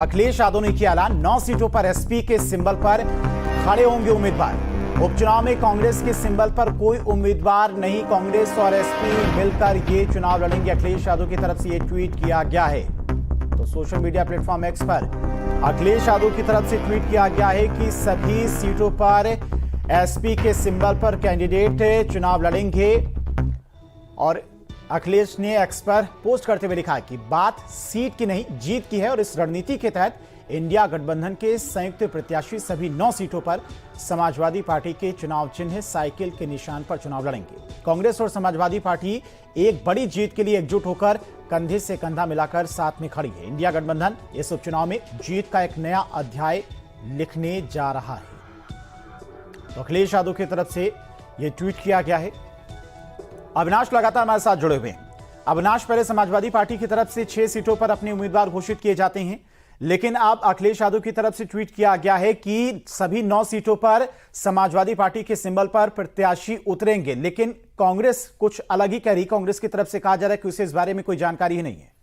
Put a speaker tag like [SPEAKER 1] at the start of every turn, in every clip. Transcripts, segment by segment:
[SPEAKER 1] अखिलेश यादव ने किया ऐलान, 9 सीटों पर एसपी के सिंबल पर खड़े होंगे उम्मीदवार। उपचुनाव में कांग्रेस के सिंबल पर कोई उम्मीदवार नहीं, कांग्रेस और एसपी मिलकर ये चुनाव लड़ेंगे। अखिलेश यादव की तरफ से ये ट्वीट किया गया है। तो सोशल मीडिया प्लेटफॉर्म एक्स पर अखिलेश यादव की तरफ से ट्वीट किया गया है कि सभी सीटों पर एसपी के सिंबल पर कैंडिडेट चुनाव लड़ेंगे। और अखिलेश ने एक्स पर पोस्ट करते हुए लिखा कि बात सीट की नहीं जीत की है और इस रणनीति के तहत इंडिया गठबंधन के संयुक्त प्रत्याशी सभी 9 सीटों पर समाजवादी पार्टी के चुनाव चिन्ह साइकिल के निशान पर चुनाव लड़ेंगे। कांग्रेस और समाजवादी पार्टी एक बड़ी जीत के लिए एकजुट होकर कंधे से कंधा मिलाकर साथ में खड़ी है। इंडिया गठबंधन इस उपचुनाव में जीत का एक नया अध्याय लिखने जा रहा है। तो अखिलेश यादव की तरफ से यह ट्वीट किया गया है। अविनाश लगातार हमारे साथ जुड़े हुए हैं। अविनाश, पहले समाजवादी पार्टी की तरफ से 6 सीटों पर अपने उम्मीदवार घोषित किए जाते हैं, लेकिन अब अखिलेश यादव की तरफ से ट्वीट किया गया है कि सभी 9 सीटों पर समाजवादी पार्टी के सिंबल पर प्रत्याशी उतरेंगे। लेकिन कांग्रेस कुछ अलग ही कह रही। कांग्रेस की तरफ से कहा जा रहा है कि उसे इस बारे में कोई जानकारी ही नहीं है।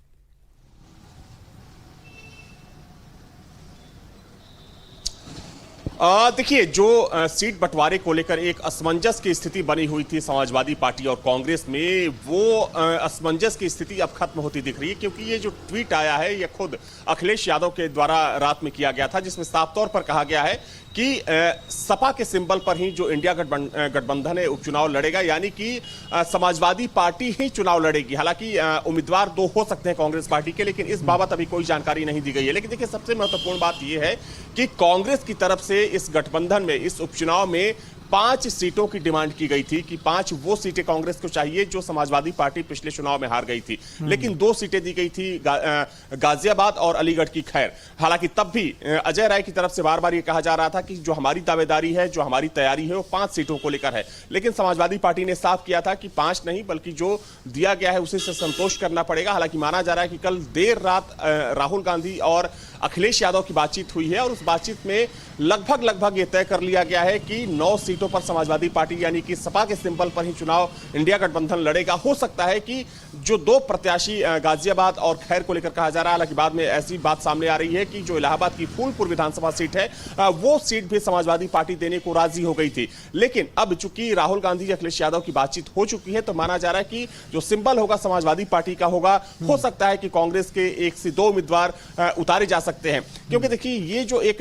[SPEAKER 2] देखिए, जो सीट बंटवारे को लेकर एक असमंजस की स्थिति बनी हुई थी समाजवादी पार्टी और कांग्रेस में, वो असमंजस की स्थिति अब खत्म होती दिख रही है, क्योंकि ये जो ट्वीट आया है ये खुद अखिलेश यादव के द्वारा रात में किया गया था, जिसमें साफ तौर पर कहा गया है कि सपा के सिंबल पर ही जो इंडिया गठबंधन है उपचुनाव लड़ेगा, यानी कि समाजवादी पार्टी ही चुनाव लड़ेगी। हालांकि उम्मीदवार 2 हो सकते हैं कांग्रेस पार्टी के, लेकिन इस बाबत अभी कोई जानकारी नहीं दी गई है। लेकिन देखिए, सबसे महत्वपूर्ण बात यह है कि कांग्रेस की तरफ से इस गठबंधन में, इस उपचुनाव में 5 सीटों की डिमांड की गई थी कि 5 वो सीटें कांग्रेस को चाहिए जो समाजवादी पार्टी पिछले चुनाव में हार गई थी। लेकिन 2 सीटें दी गई थी, गाजियाबाद और अलीगढ़ की। खैर, हालांकि तब भी अजय राय की तरफ से बार बार ये कहा जा रहा था कि जो हमारी दावेदारी है, जो हमारी तैयारी है, वो 5 सीटों को लेकर है। लेकिन समाजवादी पार्टी ने साफ किया था कि 5 नहीं, बल्कि जो दिया गया है उसी से संतोष करना पड़ेगा। हालांकि माना जा रहा है कि कल देर रात राहुल गांधी और अखिलेश यादव की बातचीत हुई है और उस बातचीत में लगभग ये तय कर लिया गया है कि 9 सीटों पर समाजवादी पार्टी यानी कि सपा के सिंबल पर ही चुनाव इंडिया गठबंधन लड़ेगा। हो सकता है कि जो 2 प्रत्याशी गाजियाबाद और खैर को लेकर कहा जा रहा है, हालांकि बाद में ऐसी बात सामने आ रही है कि जो इलाहाबाद की फूलपुर विधानसभा सीट है, वो सीट भी समाजवादी पार्टी देने को राजी हो गई थी। लेकिन अब चूंकि राहुल गांधी अखिलेश यादव की बातचीत हो चुकी है, तो माना जा रहा है कि जो सिंबल होगा समाजवादी पार्टी का होगा। हो सकता है कि कांग्रेस के 1 से 2 उम्मीदवार उतारे जा सकते हैं, क्योंकि देखिए, ये जो एक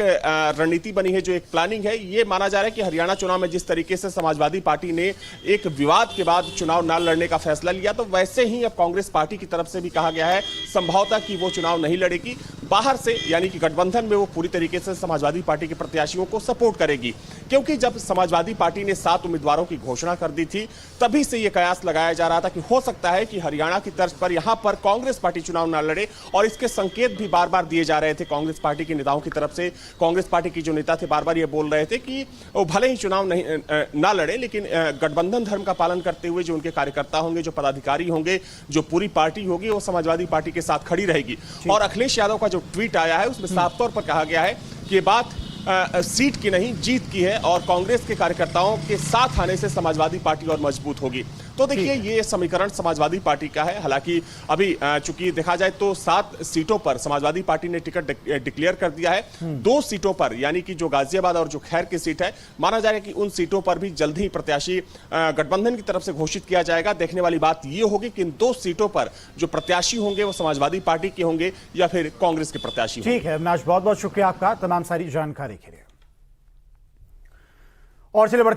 [SPEAKER 2] रणनीति बनी है, जो एक प्लानिंग है, ये माना जा रहा है कि हरियाणा चुनाव में जिस तरीके से समाजवादी पार्टी ने एक विवाद के बाद चुनाव न लड़ने का फैसला लिया, तो वैसे ही अब कांग्रेस पार्टी की तरफ से भी कहा गया है संभवतः कि वो चुनाव नहीं लड़ेगी। बाहर से यानी कि गठबंधन में वो पूरी तरीके से समाजवादी पार्टी के प्रत्याशियों को सपोर्ट करेगी, क्योंकि जब समाजवादी पार्टी ने 7 उम्मीदवारों की घोषणा कर दी थी, तभी से यह कयास लगाया जा रहा था कि हो सकता है कि हरियाणा की तर्ज पर यहां पर कांग्रेस पार्टी चुनाव न लड़े। और इसके संकेत भी बार बार दिए जा रहे थे कांग्रेस पार्टी के नेताओं की तरफ से। कांग्रेस पार्टी के जो नेता थे बार बार ये बोल रहे थे कि वो भले ही चुनाव नहीं ना लड़े, लेकिन गठबंधन धर्म का पालन करते हुए जो उनके कार्यकर्ता होंगे, जो पदाधिकारी होंगे, जो पूरी पार्टी होगी, वो समाजवादी पार्टी के साथ खड़ी रहेगी। और अखिलेश यादव का जो ट्वीट आया है उसमें साफ तौर पर कहा गया है कि बात सीट की नहीं जीत की है और कांग्रेस के कार्यकर्ताओं के साथ आने से समाजवादी पार्टी और मजबूत होगी। तो देखिए, ये समीकरण समाजवादी पार्टी का है। हालांकि अभी चूंकि देखा जाए तो 7 सीटों पर समाजवादी पार्टी ने टिकट डिक्लेयर कर दिया है। 2 सीटों पर यानी कि जो गाजियाबाद और जो खैर की सीट है, माना जाएगा कि उन सीटों पर भी जल्द ही प्रत्याशी गठबंधन की तरफ से घोषित किया जाएगा। देखने वाली बात यह होगी कि इन 2 सीटों पर जो प्रत्याशी होंगे वो समाजवादी पार्टी के होंगे या फिर कांग्रेस के प्रत्याशी होंगे।
[SPEAKER 1] ठीक है अविनाश, बहुत बहुत शुक्रिया आपका तमाम सारी जानकारी के लिए। और चलिए